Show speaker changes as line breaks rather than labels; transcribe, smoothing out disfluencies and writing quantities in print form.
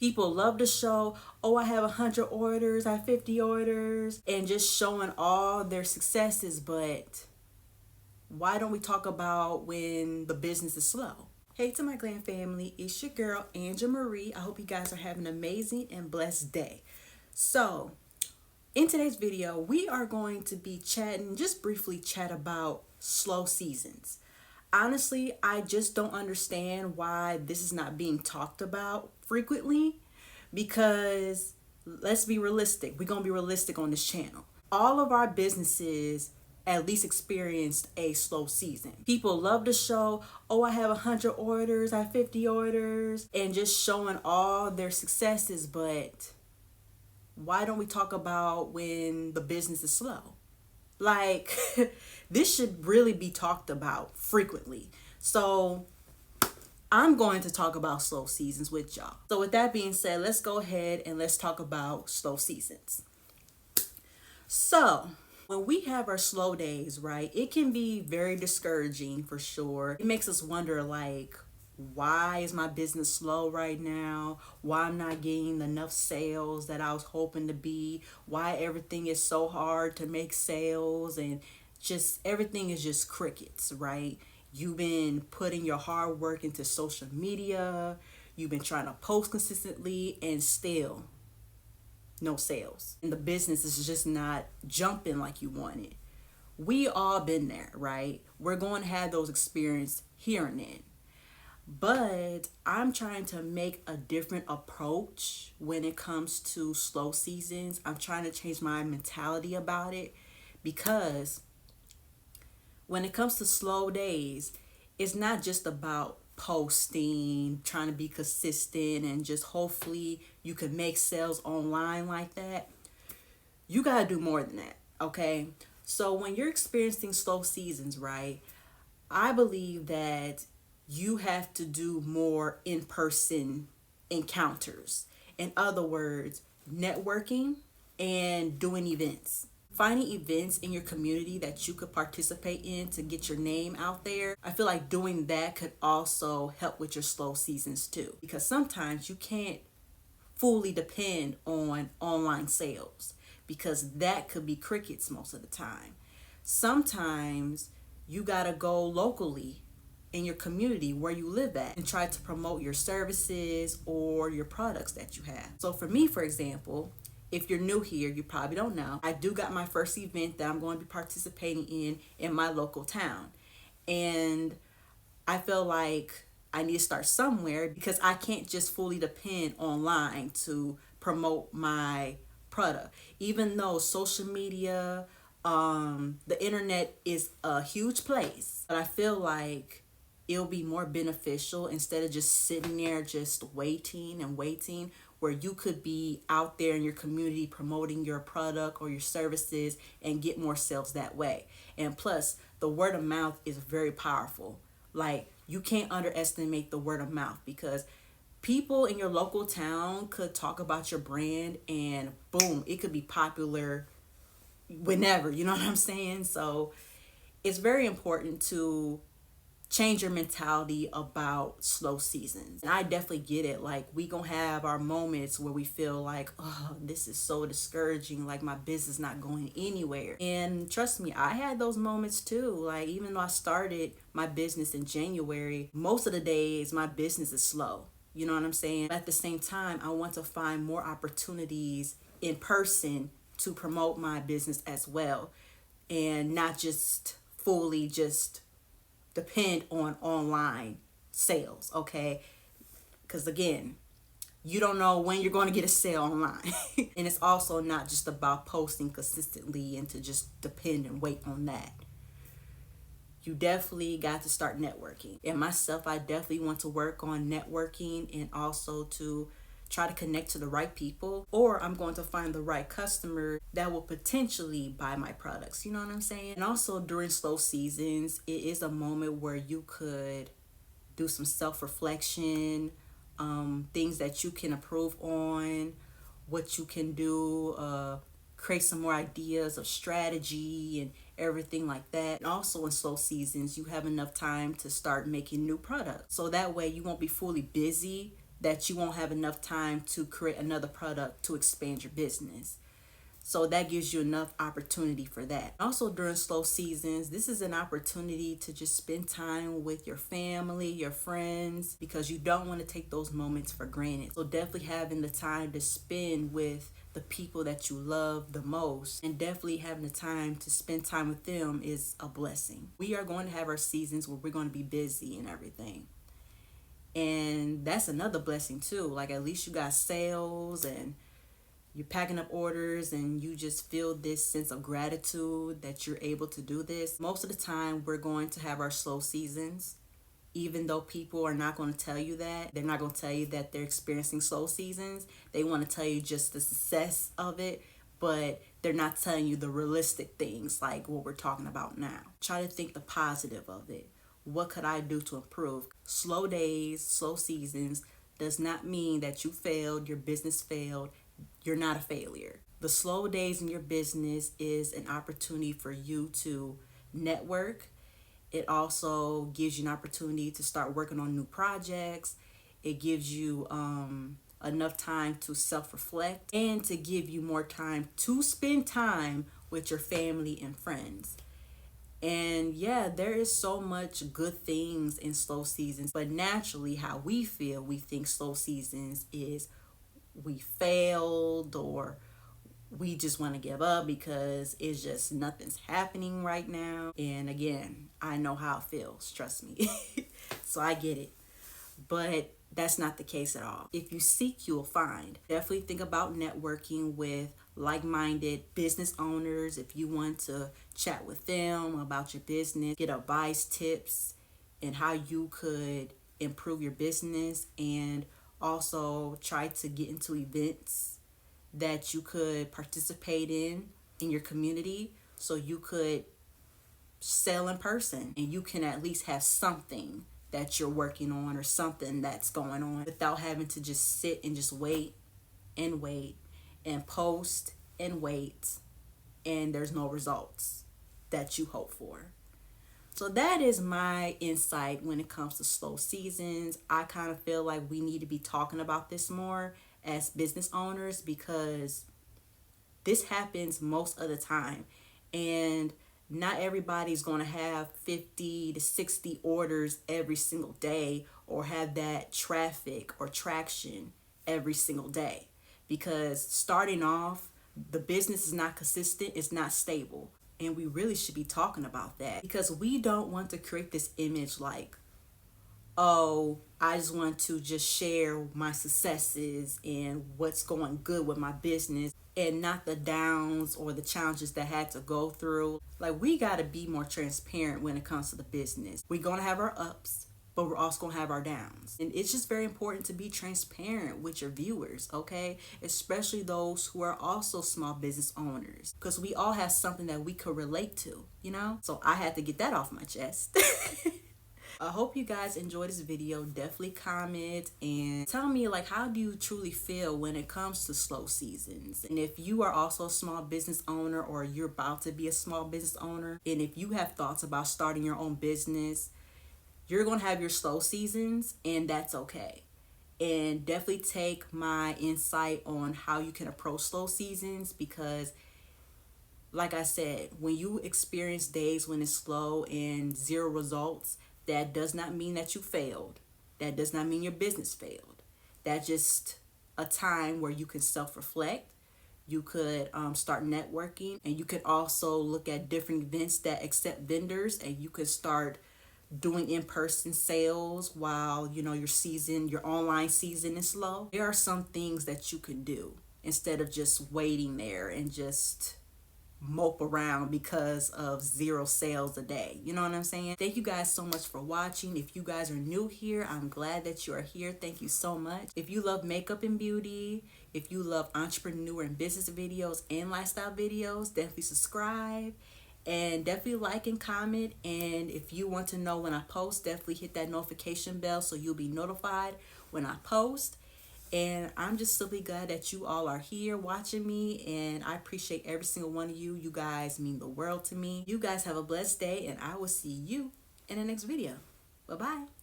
People love to show, oh, I have 100 orders, I have 50 orders, and just showing all their successes. But why don't we talk about when the business is slow? Hey to my Glam family, it's your girl, Angel Marie. I hope you guys are having an amazing and blessed day. So, in today's video, we are going to be chatting, just briefly chat about slow seasons. Honestly, I just don't understand why this is not being talked about frequently because let's be realistic. We're going to be realistic on this channel. All of our businesses at least experienced a slow season. People love to show, oh, I have 100 orders, I have 50 orders, and just showing all their successes. But why don't we talk about when the business is slow? Like, this should really be talked about frequently. So, I'm going to talk about slow seasons with y'all. So, with that being said, let's go ahead and let's talk about slow seasons. So, when we have our slow days, right, it can be very discouraging for sure. It makes us wonder, like, why is my business slow right now? Why I'm not getting enough sales that I was hoping to be? Why everything is so hard to make sales and just everything is just crickets, right? You've been putting your hard work into social media. You've been trying to post consistently and still no sales. And the business is just not jumping like you wanted. We all been there, right? We're going to have those experiences here and then. But I'm trying to make a different approach when it comes to slow seasons. I'm trying to change my mentality about it because when it comes to slow days, it's not just about posting, trying to be consistent, and just hopefully you can make sales online like that. You got to do more than that, okay? So when you're experiencing slow seasons, right, I believe that you have to do more in-person encounters. In other words, networking and doing events. Finding events in your community that you could participate in to get your name out there. I feel like doing that could also help with your slow seasons too. Because sometimes you can't fully depend on online sales because that could be crickets most of the time. Sometimes you gotta go locally in your community where you live at and try to promote your services or your products that you have. So for me, for example, if you're new here, you probably don't know, I do got my first event that I'm going to be participating in my local town. And I feel like I need to start somewhere because I can't just fully depend online to promote my product. Even though social media, the internet is a huge place, but I feel like it'll be more beneficial instead of just sitting there just waiting and waiting, where you could be out there in your community promoting your product or your services and get more sales that way. And plus, the word of mouth is very powerful. Like, you can't underestimate the word of mouth because people in your local town could talk about your brand and boom, it could be popular whenever, you know what I'm saying? So it's very important to change your mentality about slow seasons. And I definitely get it. Like, we gonna have our moments where we feel like, oh, this is so discouraging, like my business not going anywhere. And trust me, I had those moments too. Like, even though I started my business in January, most of the days my business is slow. You know what I'm saying? But at the same time, I want to find more opportunities in person to promote my business as well, and not just fully just depend on online sales, okay? Because again, you don't know when you're going to get a sale online. And it's also not just about posting consistently and to just depend and wait on that. You definitely got to start networking. And myself, I definitely want to work on networking and also to try to connect to the right people, or I'm going to find the right customer that will potentially buy my products. You know what I'm saying? And also during slow seasons, it is a moment where you could do some self-reflection, things that you can improve on, what you can do, create some more ideas of strategy and everything like that. And also in slow seasons, you have enough time to start making new products. So that way you won't be fully busy that you won't have enough time to create another product to expand your business. So that gives you enough opportunity for that. Also, during slow seasons, this is an opportunity to just spend time with your family, your friends, because you don't want to take those moments for granted. So definitely having the time to spend with the people that you love the most, and definitely having the time to spend time with them is a blessing. We are going to have our seasons where we're going to be busy and everything. And that's another blessing too. Like, at least you got sales and you're packing up orders, and you just feel this sense of gratitude that you're able to do this. Most of the time, we're going to have our slow seasons. Even though people are not going to tell you that, they're not going to tell you that they're experiencing slow seasons. They want to tell you just the success of it, but they're not telling you the realistic things like what we're talking about now. Try to think the positive of it. What could I do to improve? Slow days, slow seasons does not mean that you failed, your business failed. You're not a failure. The slow days in your business is an opportunity for you to network. It also gives you an opportunity to start working on new projects. It gives you enough time to self-reflect and to give you more time to spend time with your family and friends. And yeah, there is so much good things in slow seasons, but naturally how we feel, we think slow seasons is we failed, or we just want to give up because it's just nothing's happening right now. And again, I know how it feels, trust me. So I get it. But that's not the case at all. If you seek, you'll find. Definitely think about networking with like-minded business owners. If you want to chat with them about your business, get advice, tips, and how you could improve your business, and also try to get into events that you could participate in your community, so you could sell in person and you can at least have something that you're working on or something that's going on without having to just sit and just wait and post and wait, and there's no results that you hope for. So that is my insight when it comes to slow seasons. I kind of feel like we need to be talking about this more as business owners, because this happens most of the time, and not everybody's going to have 50 to 60 orders every single day, or have that traffic or traction every single day, because starting off, the business is not consistent, it's not stable. And we really should be talking about that, because we don't want to create this image like, oh, I just want to just share my successes and what's going good with my business, and not the downs or the challenges that I had to go through. Like, we got to be more transparent when it comes to the business. We're going to have our ups, but we're also going to have our downs. And it's just very important to be transparent with your viewers, okay? Especially those who are also small business owners, because we all have something that we could relate to, you know? So I had to get that off my chest. I hope you guys enjoy this video. Definitely comment and tell me, like, how do you truly feel when it comes to slow seasons? And if you are also a small business owner, or you're about to be a small business owner, and if you have thoughts about starting your own business, you're going to have your slow seasons, and that's okay. And definitely take my insight on how you can approach slow seasons, because like I said, when you experience days when it's slow and zero results, that does not mean that you failed. That does not mean your business failed. That's just a time where you can self-reflect. You could start networking, and you could also look at different events that accept vendors, and you could start doing in-person sales while your online season is slow. There are some things that you can do instead of just waiting there and just mope around because of 0 sales a day. You know what I'm saying? Thank you guys so much for watching. If you guys are new here, I'm glad that you are here. Thank you so much. If you love makeup and beauty, if you love entrepreneur and business videos and lifestyle videos, definitely subscribe. And definitely like and comment. And if you want to know when I post, definitely hit that notification bell so you'll be notified when I post. And I'm just simply glad that you all are here watching me, and I appreciate every single one of you. You guys mean the world to me. You guys have a blessed day, and I will see you in the next video. Bye-bye.